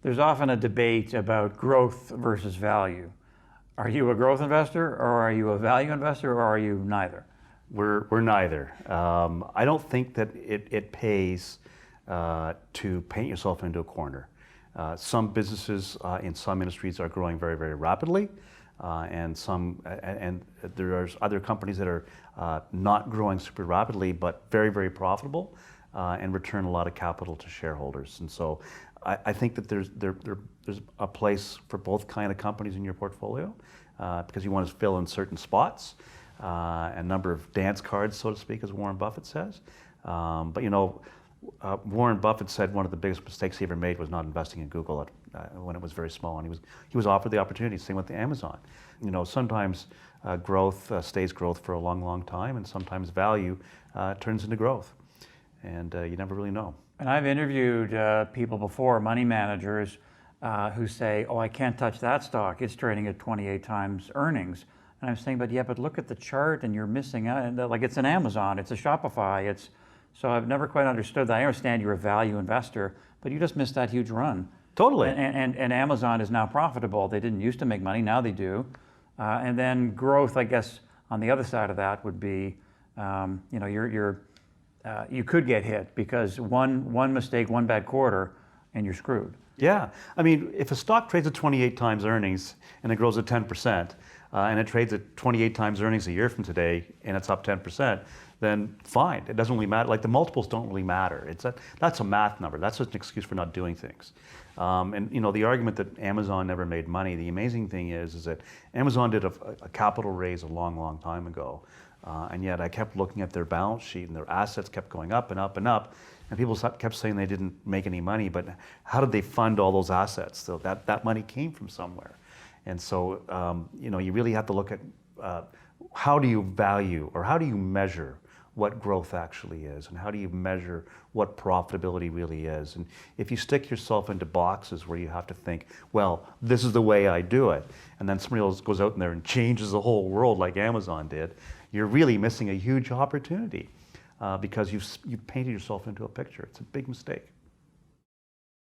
There's often a debate about growth versus value. Are you a growth investor, or are you a value investor, or are you neither? We're neither. I don't think that it pays to paint yourself into a corner. Some businesses in some industries are growing very, very rapidly, and there are other companies that are not growing super rapidly, but very, very profitable, and return a lot of capital to shareholders. And so I think that there's a place for both kind of companies in your portfolio, because you want to fill in certain spots, a number of dance cards, so to speak, as Warren Buffett says. But you know, Warren Buffett said one of the biggest mistakes he ever made was not investing in Google when it was very small, and he was offered the opportunity. Same with Amazon. You know, sometimes growth stays growth for a long, long time, and sometimes value turns into growth, and you never really know. And I've interviewed people before, money managers, who say, "Oh, I can't touch that stock. It's trading at 28 times earnings." And I'm saying, but look at the chart, and you're missing out. And like, it's an Amazon, it's a Shopify, so I've never quite understood that. I understand you're a value investor, but you just missed that huge run. Totally. And Amazon is now profitable. They didn't used to make money, now they do. And then growth, I guess, on the other side of that would be, you know, you could get hit because one mistake, one bad quarter, and you're screwed. Yeah, I mean, if a stock trades at 28 times earnings and it grows at 10%, and it trades at 28 times earnings a year from today, and it's up 10%, then fine. It doesn't really matter. Like, the multiples don't really matter. That's a math number. That's just an excuse for not doing things. And you know, the argument that Amazon never made money, the amazing thing is that Amazon did a capital raise a long, long time ago. And yet I kept looking at their balance sheet, and their assets kept going up and up and up. And people kept saying they didn't make any money, but how did they fund all those assets? So that money came from somewhere. And so, you know, you really have to look at how do you value, or how do you measure what growth actually is, and how do you measure what profitability really is. And if you stick yourself into boxes where you have to think, well, this is the way I do it, and then somebody else goes out in there and changes the whole world like Amazon did, you're really missing a huge opportunity, because you've painted yourself into a picture. It's a big mistake.